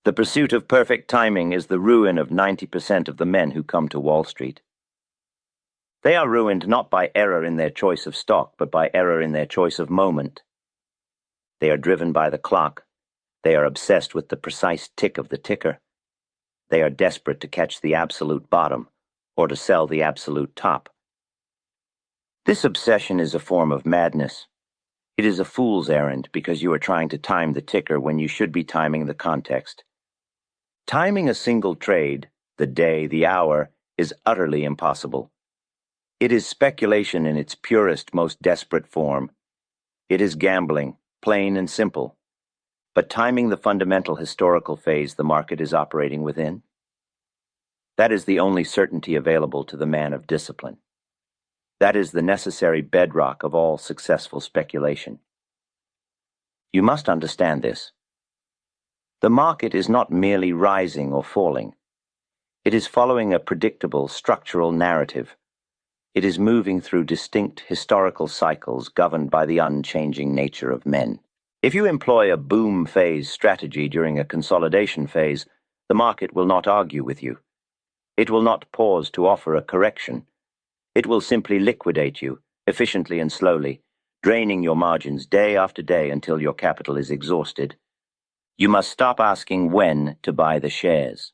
The pursuit of perfect timing is the ruin of 90% of the men who come to Wall Street. They are ruined not by error in their choice of stock, but by error in their choice of moment. They are driven by the clock. They are obsessed with the precise tick of the ticker. They are desperate to catch the absolute bottom, or to sell the absolute top. This obsession is a form of madness. It is a fool's errand because you are trying to time the ticker when you should be timing the context. Timing a single trade, the day, the hour, is utterly impossible. It is speculation in its purest, most desperate form. It is gambling, plain and simple. But timing the fundamental historical phase the market is operating within, that is the only certainty available to the man of discipline. That is the necessary bedrock of all successful speculation. You must understand this. The market is not merely rising or falling. It is following a predictable structural narrative. It is moving through distinct historical cycles governed by the unchanging nature of men. If you employ a boom phase strategy during a consolidation phase, the market will not argue with you. It will not pause to offer a correction. It will simply liquidate you, efficiently and slowly, draining your margins day after day until your capital is exhausted. You must stop asking when to buy the shares.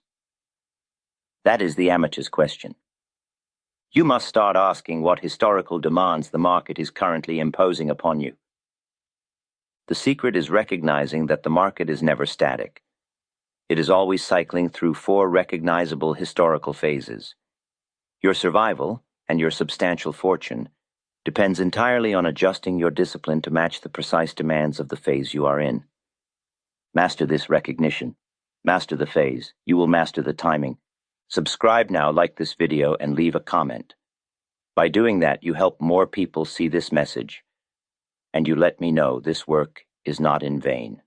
That is the amateur's question. You must start asking what historical demands the market is currently imposing upon you. The secret is recognizing that the market is never static. It is always cycling through 4 recognizable historical phases. Your survival, and your substantial fortune, depends entirely on adjusting your discipline to match the precise demands of the phase you are in. Master this recognition. Master the phase. You will master the timing. Subscribe now, like this video, and leave a comment. By doing that, you help more people see this message, and you let me know this work is not in vain.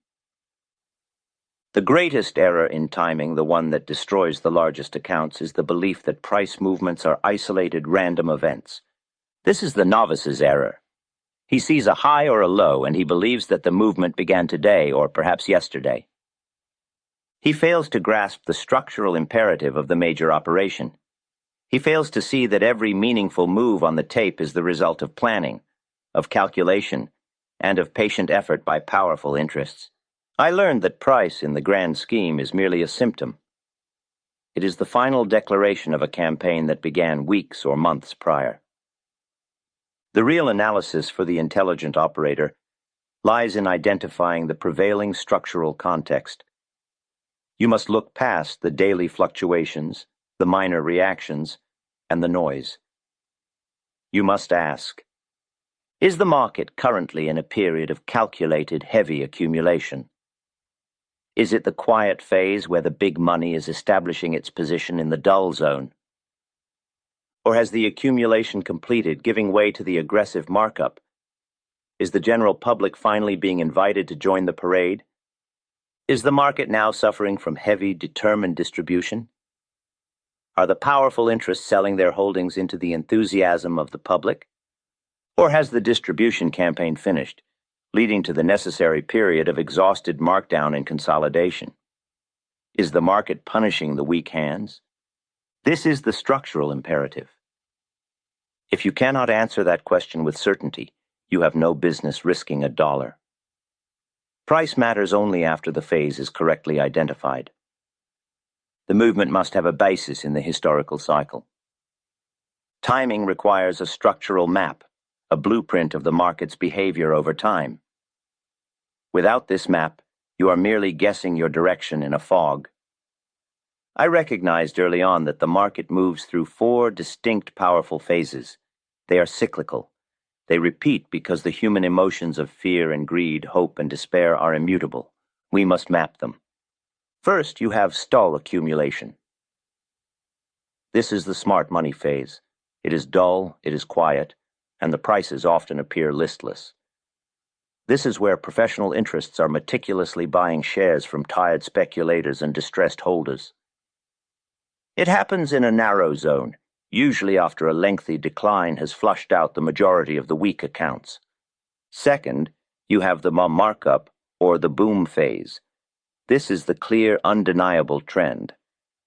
The greatest error in timing, the one that destroys the largest accounts, is the belief that price movements are isolated random events. This is the novice's error. He sees a high or a low, and he believes that the movement began today or perhaps yesterday. He fails to grasp the structural imperative of the major operation. He fails to see that every meaningful move on the tape is the result of planning, of calculation, and of patient effort by powerful interests. I learned that price, in the grand scheme, is merely a symptom. It is the final declaration of a campaign that began weeks or months prior. The real analysis for the intelligent operator lies in identifying the prevailing structural context. You must look past the daily fluctuations, the minor reactions, and the noise. You must ask, is the market currently in a period of calculated, heavy accumulation? Is it the quiet phase where the big money is establishing its position in the dull zone? Or has the accumulation completed, giving way to the aggressive markup? Is the general public finally being invited to join the parade? Is the market now suffering from heavy, determined distribution? Are the powerful interests selling their holdings into the enthusiasm of the public? Or has the distribution campaign finished, leading to the necessary period of exhausted markdown and consolidation? Is the market punishing the weak hands? This is the structural imperative. If you cannot answer that question with certainty, you have no business risking $1. Price matters only after the phase is correctly identified. The movement must have a basis in the historical cycle. Timing requires a structural map, a blueprint of the market's behavior over time. Without this map, you are merely guessing your direction in a fog. I recognized early on that the market moves through 4 distinct powerful phases. They are cyclical. They repeat because the human emotions of fear and greed, hope and despair are immutable. We must map them. First, you have stall accumulation. This is the smart money phase. It is dull, it is quiet, and the prices often appear listless. This is where professional interests are meticulously buying shares from tired speculators and distressed holders. It happens in a narrow zone, usually after a lengthy decline has flushed out the majority of the weak accounts. Second, you have the markup, or the boom phase. This is the clear, undeniable trend.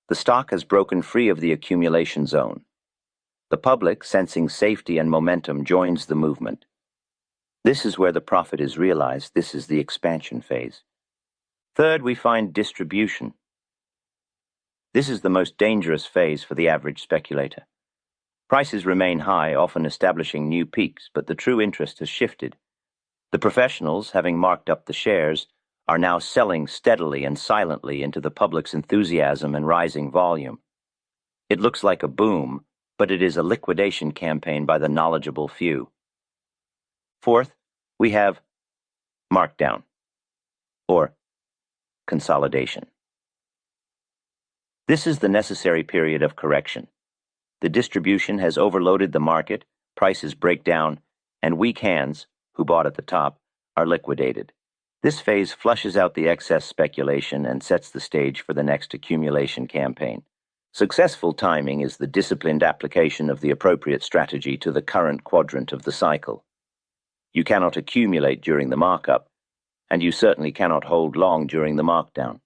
The stock has broken free of the accumulation zone. The public, sensing safety and momentum, joins the movement. This is where the profit is realized. This is the expansion phase. Third, we find distribution. This is the most dangerous phase for the average speculator. Prices remain high, often establishing new peaks, but the true interest has shifted. The professionals, having marked up the shares, are now selling steadily and silently into the public's enthusiasm and rising volume. It looks like a boom, but it is a liquidation campaign by the knowledgeable few. Fourth, we have markdown, or consolidation. This is the necessary period of correction. The distribution has overloaded the market, prices break down, and weak hands, who bought at the top, are liquidated. This phase flushes out the excess speculation and sets the stage for the next accumulation campaign. Successful timing is the disciplined application of the appropriate strategy to the current quadrant of the cycle. You cannot accumulate during the markup, and you certainly cannot hold long during the markdown.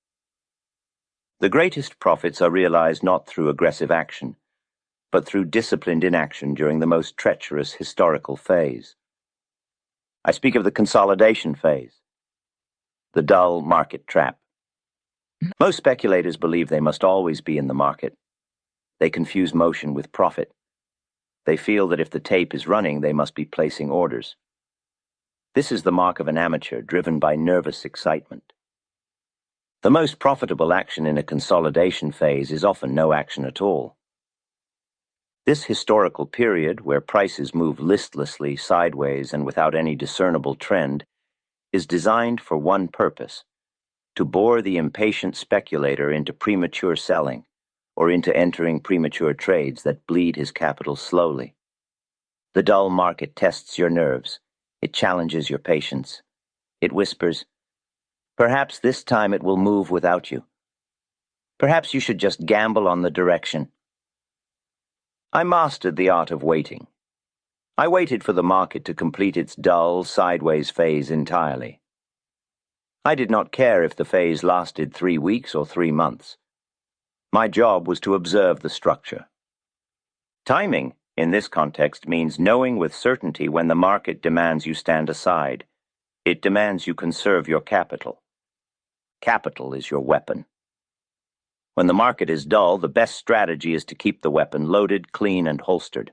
The greatest profits are realized not through aggressive action, but through disciplined inaction during the most treacherous historical phase. I speak of the consolidation phase, the dull market trap. Most speculators believe they must always be in the market. They confuse motion with profit. They feel that if the tape is running, they must be placing orders. This is the mark of an amateur driven by nervous excitement. The most profitable action in a consolidation phase is often no action at all. This historical period, where prices move listlessly sideways and without any discernible trend, is designed for one purpose: to bore the impatient speculator into premature selling or into entering premature trades that bleed his capital slowly. The dull market tests your nerves. It challenges your patience. It whispers, "Perhaps this time it will move without you. Perhaps you should just gamble on the direction." I mastered the art of waiting. I waited for the market to complete its dull, sideways phase entirely. I did not care if the phase lasted 3 weeks or 3 months. My job was to observe the structure. Timing, in this context, means knowing with certainty when the market demands you stand aside. It demands you conserve your capital. Capital is your weapon. When the market is dull, the best strategy is to keep the weapon loaded, clean, and holstered.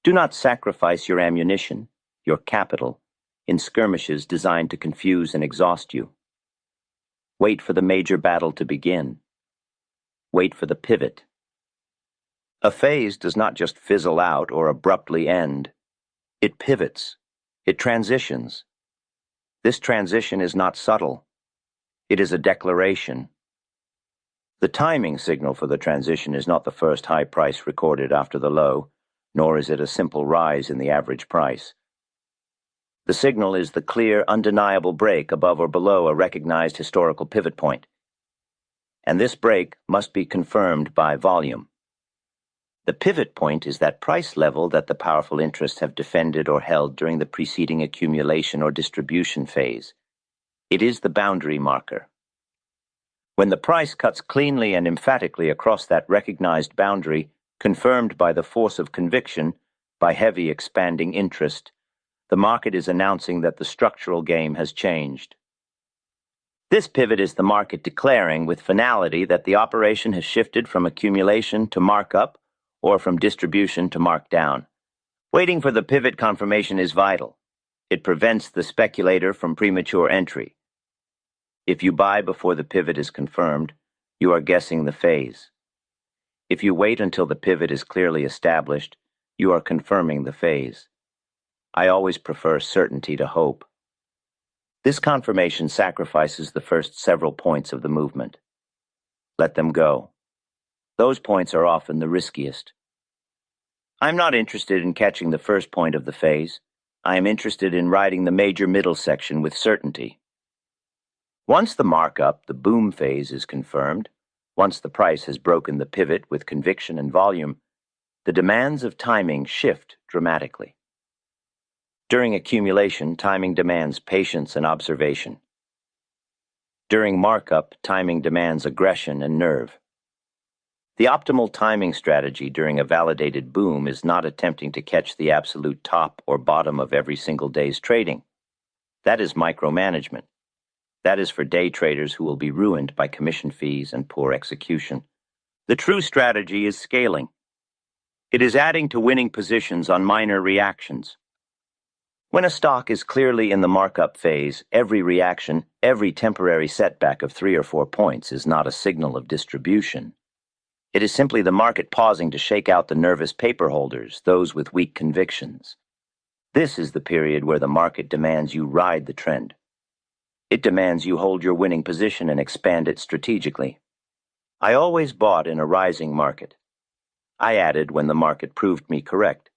Do not sacrifice your ammunition, your capital, in skirmishes designed to confuse and exhaust you. Wait for the major battle to begin. Wait for the pivot. A phase does not just fizzle out or abruptly end. It pivots. It transitions. This transition is not subtle. It is a declaration. The timing signal for the transition is not the first high price recorded after the low, nor is it a simple rise in the average price. The signal is the clear, undeniable break above or below a recognized historical pivot point. And this break must be confirmed by volume. The pivot point is that price level that the powerful interests have defended or held during the preceding accumulation or distribution phase. It is the boundary marker. When the price cuts cleanly and emphatically across that recognized boundary, confirmed by the force of conviction, by heavy expanding interest, the market is announcing that the structural game has changed. This pivot is the market declaring with finality that the operation has shifted from accumulation to markup, or from distribution to markdown. Waiting for the pivot confirmation is vital. It prevents the speculator from premature entry. If you buy before the pivot is confirmed, you are guessing the phase. If you wait until the pivot is clearly established, you are confirming the phase. I always prefer certainty to hope. This confirmation sacrifices the first several points of the movement. Let them go. Those points are often the riskiest. I'm not interested in catching the first point of the phase. I am interested in riding the major middle section with certainty. Once the markup, the boom phase, is confirmed, once the price has broken the pivot with conviction and volume, the demands of timing shift dramatically. During accumulation, timing demands patience and observation. During markup, timing demands aggression and nerve. The optimal timing strategy during a validated boom is not attempting to catch the absolute top or bottom of every single day's trading. That is micromanagement. That is for day traders who will be ruined by commission fees and poor execution. The true strategy is scaling. It is adding to winning positions on minor reactions. When a stock is clearly in the markup phase, every reaction, every temporary setback of 3 or 4 points is not a signal of distribution. It is simply the market pausing to shake out the nervous paper holders, those with weak convictions. This is the period where the market demands you ride the trend. It demands you hold your winning position and expand it strategically. I always bought in a rising market. I added when the market proved me correct.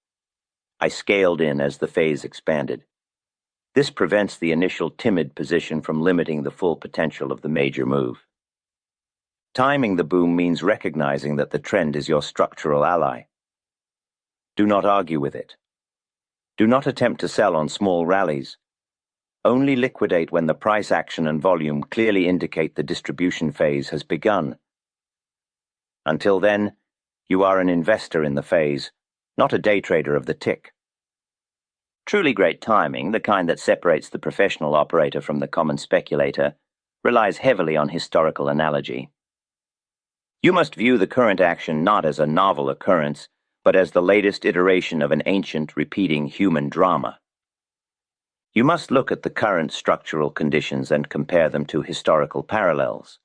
I scaled in as the phase expanded. This prevents the initial timid position from limiting the full potential of the major move. Timing the boom means recognizing that the trend is your structural ally. Do not argue with it. Do not attempt to sell on small rallies. Only liquidate when the price action and volume clearly indicate the distribution phase has begun. Until then, you are an investor in the phase, not a day trader of the tick. Truly great timing, the kind that separates the professional operator from the common speculator, relies heavily on historical analogy. You must view the current action not as a novel occurrence, but as the latest iteration of an ancient, repeating human drama. You must look at the current structural conditions and compare them to historical parallels.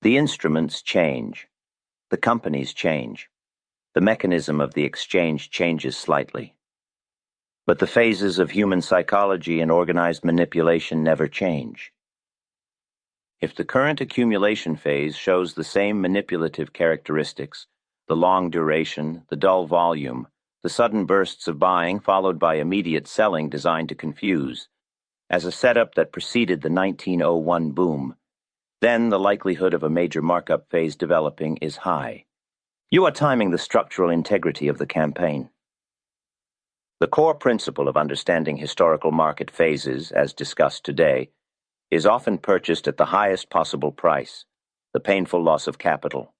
The instruments change. The companies change. The mechanism of the exchange changes slightly. But the phases of human psychology and organized manipulation never change. If the current accumulation phase shows the same manipulative characteristics, the long duration, the dull volume, the sudden bursts of buying followed by immediate selling designed to confuse, as a setup that preceded the 1901 boom, then the likelihood of a major markup phase developing is high. You are timing the structural integrity of the campaign. The core principle of understanding historical market phases, as discussed today, is often purchased at the highest possible price, the painful loss of capital.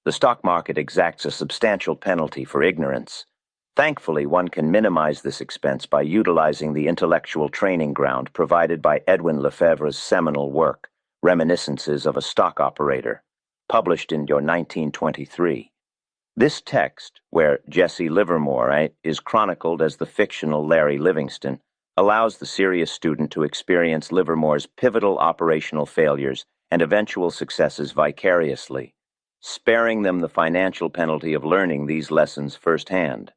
The stock market exacts a substantial penalty for ignorance. Thankfully, one can minimize this expense by utilizing the intellectual training ground provided by Edwin Lefebvre's seminal work, Reminiscences of a Stock Operator, published in your 1923. This text, where Jesse Livermore is chronicled as the fictional Larry Livingston, allows the serious student to experience Livermore's pivotal operational failures and eventual successes vicariously, sparing them the financial penalty of learning these lessons firsthand.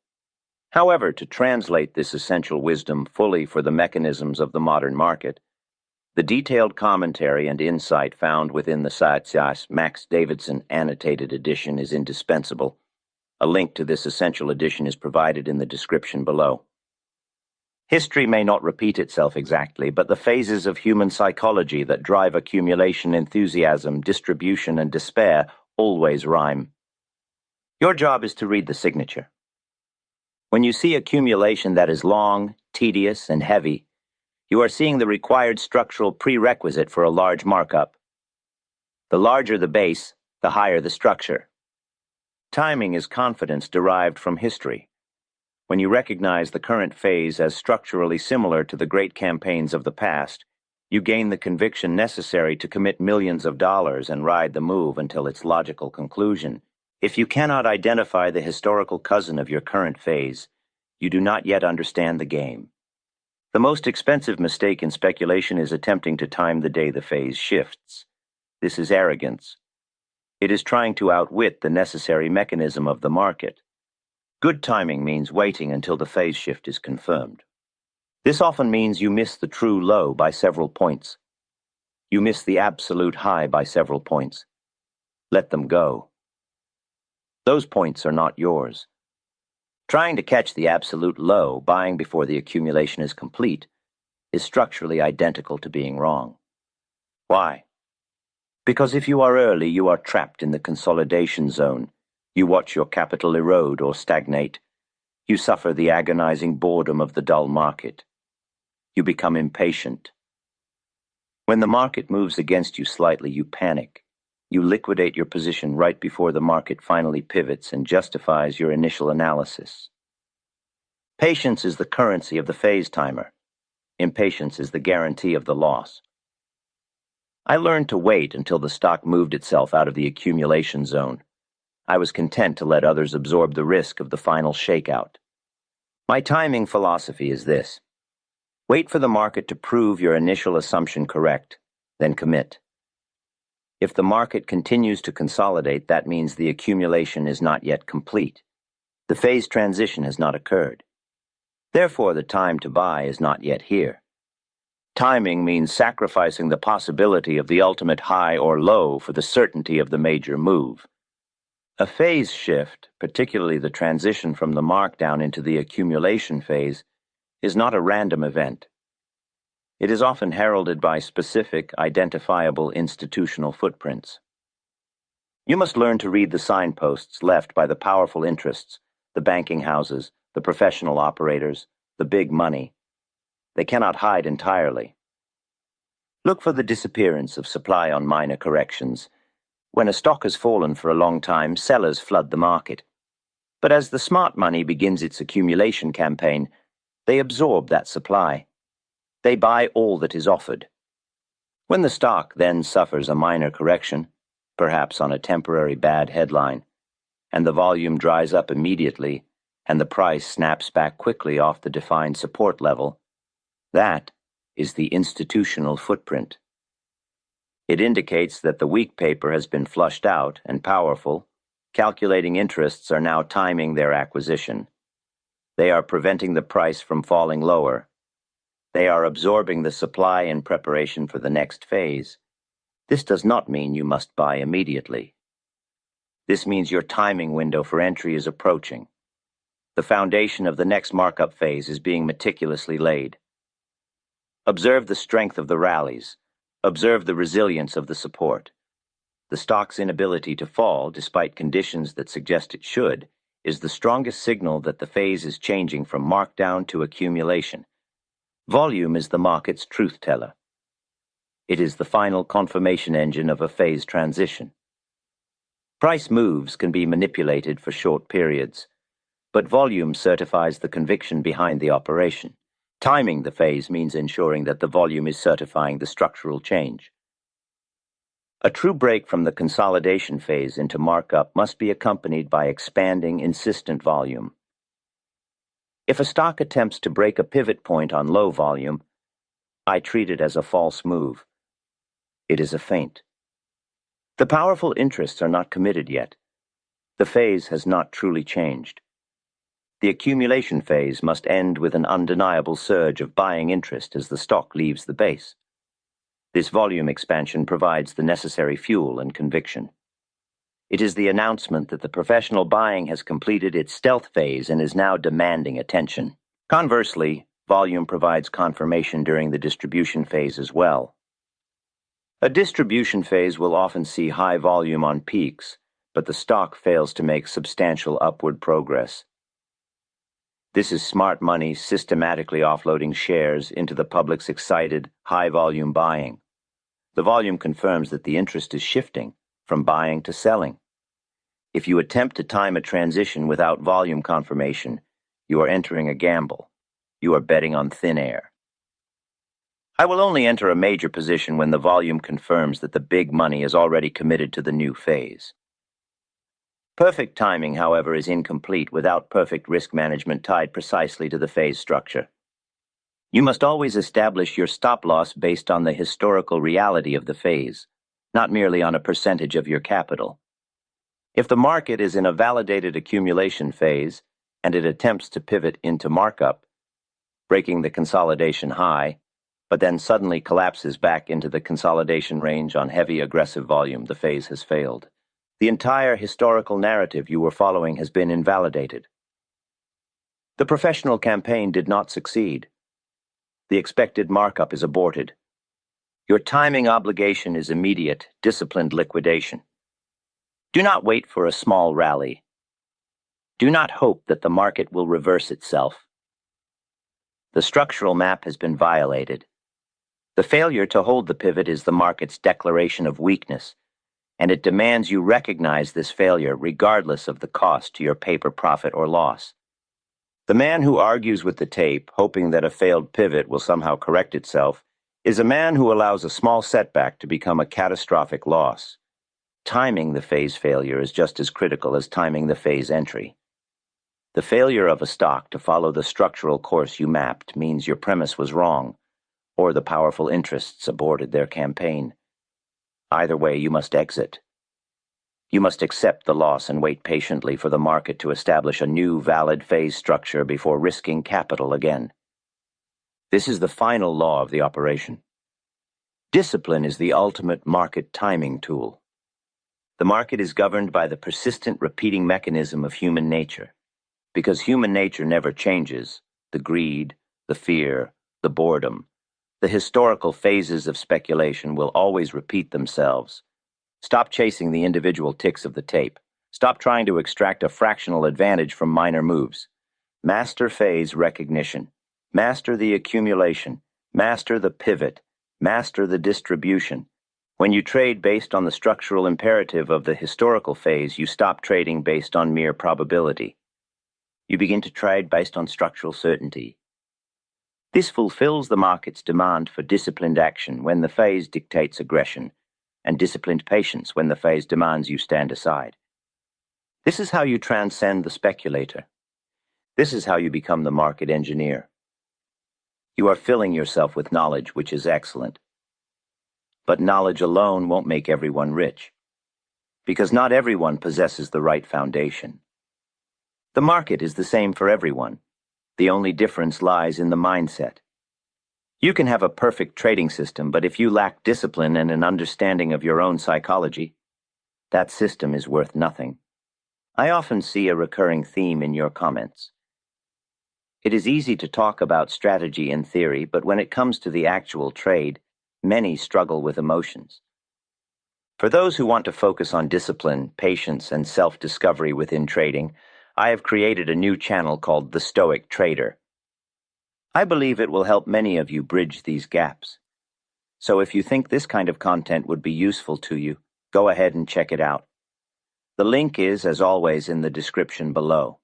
However, to translate this essential wisdom fully for the mechanisms of the modern market, the detailed commentary and insight found within the Saatchias Max Davidson Annotated edition is indispensable. A link to this essential edition is provided in the description below. History may not repeat itself exactly, but the phases of human psychology that drive accumulation, enthusiasm, distribution, and despair always rhyme. Your job is to read the signature. When you see accumulation that is long, tedious, and heavy, you are seeing the required structural prerequisite for a large markup. The larger the base, the higher the structure. Timing is confidence derived from history. When you recognize the current phase as structurally similar to the great campaigns of the past, you gain the conviction necessary to commit millions of dollars and ride the move until its logical conclusion. If you cannot identify the historical cousin of your current phase, you do not yet understand the game. The most expensive mistake in speculation is attempting to time the day the phase shifts. This is arrogance. It is trying to outwit the necessary mechanism of the market. Good timing means waiting until the phase shift is confirmed. This often means you miss the true low by several points. You miss the absolute high by several points. Let them go. Those points are not yours. Trying to catch the absolute low, buying before the accumulation is complete, is structurally identical to being wrong. Why? Because if you are early, you are trapped in the consolidation zone. You watch your capital erode or stagnate. You suffer the agonizing boredom of the dull market. You become impatient. When the market moves against you slightly, you panic. You liquidate your position right before the market finally pivots and justifies your initial analysis. Patience is the currency of the phase timer. Impatience is the guarantee of the loss. I learned to wait until the stock moved itself out of the accumulation zone. I was content to let others absorb the risk of the final shakeout. My timing philosophy is this: wait for the market to prove your initial assumption correct, then commit. If the market continues to consolidate, that means the accumulation is not yet complete. The phase transition has not occurred. Therefore, the time to buy is not yet here. Timing means sacrificing the possibility of the ultimate high or low for the certainty of the major move. A phase shift, particularly the transition from the markdown into the accumulation phase, is not a random event. It is often heralded by specific, identifiable institutional footprints. You must learn to read the signposts left by the powerful interests, the banking houses, the professional operators, the big money. They cannot hide entirely. Look for the disappearance of supply on minor corrections. When a stock has fallen for a long time, sellers flood the market. But as the smart money begins its accumulation campaign, they absorb that supply. They buy all that is offered. When the stock then suffers a minor correction, perhaps on a temporary bad headline, and the volume dries up immediately, and the price snaps back quickly off the defined support level, that is the institutional footprint. It indicates that the weak paper has been flushed out and powerful, calculating interests are now timing their acquisition. They are preventing the price from falling lower. They are absorbing the supply in preparation for the next phase. This does not mean you must buy immediately. This means your timing window for entry is approaching. The foundation of the next markup phase is being meticulously laid. Observe the strength of the rallies. Observe the resilience of the support. The stock's inability to fall, despite conditions that suggest it should, is the strongest signal that the phase is changing from markdown to accumulation. Volume is the market's truth teller. It is the final confirmation engine of a phase transition. Price moves can be manipulated for short periods, but volume certifies the conviction behind the operation. Timing the phase means ensuring that the volume is certifying the structural change. A true break from the consolidation phase into markup must be accompanied by expanding, insistent volume. If a stock attempts to break a pivot point on low volume, I treat it as a false move. It is a feint. The powerful interests are not committed yet. The phase has not truly changed. The accumulation phase must end with an undeniable surge of buying interest as the stock leaves the base. This volume expansion provides the necessary fuel and conviction. It is the announcement that the professional buying has completed its stealth phase and is now demanding attention. Conversely, volume provides confirmation during the distribution phase as well. A distribution phase will often see high volume on peaks, but the stock fails to make substantial upward progress. This is smart money systematically offloading shares into the public's excited, high-volume buying. The volume confirms that the interest is shifting from buying to selling. If you attempt to time a transition without volume confirmation, you are entering a gamble. You are betting on thin air. I will only enter a major position when the volume confirms that the big money is already committed to the new phase. Perfect timing, however, is incomplete without perfect risk management tied precisely to the phase structure. You must always establish your stop-loss based on the historical reality of the phase, not merely on a percentage of your capital. If the market is in a validated accumulation phase and it attempts to pivot into markup, breaking the consolidation high, but then suddenly collapses back into the consolidation range on heavy aggressive volume, the phase has failed. The entire historical narrative you were following has been invalidated. The professional campaign did not succeed. The expected markup is aborted. Your timing obligation is immediate, disciplined liquidation. Do not wait for a small rally. Do not hope that the market will reverse itself. The structural map has been violated. The failure to hold the pivot is the market's declaration of weakness, and it demands you recognize this failure regardless of the cost to your paper profit or loss. The man who argues with the tape, hoping that a failed pivot will somehow correct itself, is a man who allows a small setback to become a catastrophic loss. Timing the phase failure is just as critical as timing the phase entry. The failure of a stock to follow the structural course you mapped means your premise was wrong, or the powerful interests aborted their campaign. Either way, you must exit. You must accept the loss and wait patiently for the market to establish a new valid phase structure before risking capital again. This is the final law of the operation. Discipline is the ultimate market timing tool. The market is governed by the persistent repeating mechanism of human nature. Because human nature never changes, the greed, the fear, the boredom, the historical phases of speculation will always repeat themselves. Stop chasing the individual ticks of the tape. Stop trying to extract a fractional advantage from minor moves. Master phase recognition. Master the accumulation. Master the pivot. Master the distribution. When you trade based on the structural imperative of the historical phase, you stop trading based on mere probability. You begin to trade based on structural certainty. This fulfills the market's demand for disciplined action when the phase dictates aggression, and disciplined patience when the phase demands you stand aside. This is how you transcend the speculator. This is how you become the market engineer. You are filling yourself with knowledge, which is excellent. But knowledge alone won't make everyone rich, because not everyone possesses the right foundation. The market is the same for everyone. The only difference lies in the mindset. You can have a perfect trading system, but if you lack discipline and an understanding of your own psychology, that system is worth nothing. I often see a recurring theme in your comments. It is easy to talk about strategy in theory, but when it comes to the actual trade, many struggle with emotions. For those who want to focus on discipline, patience, and self-discovery within trading, I have created a new channel called The Stoic Trader. I believe it will help many of you bridge these gaps. So if you think this kind of content would be useful to you, go ahead and check it out. The link is, as always, in the description below.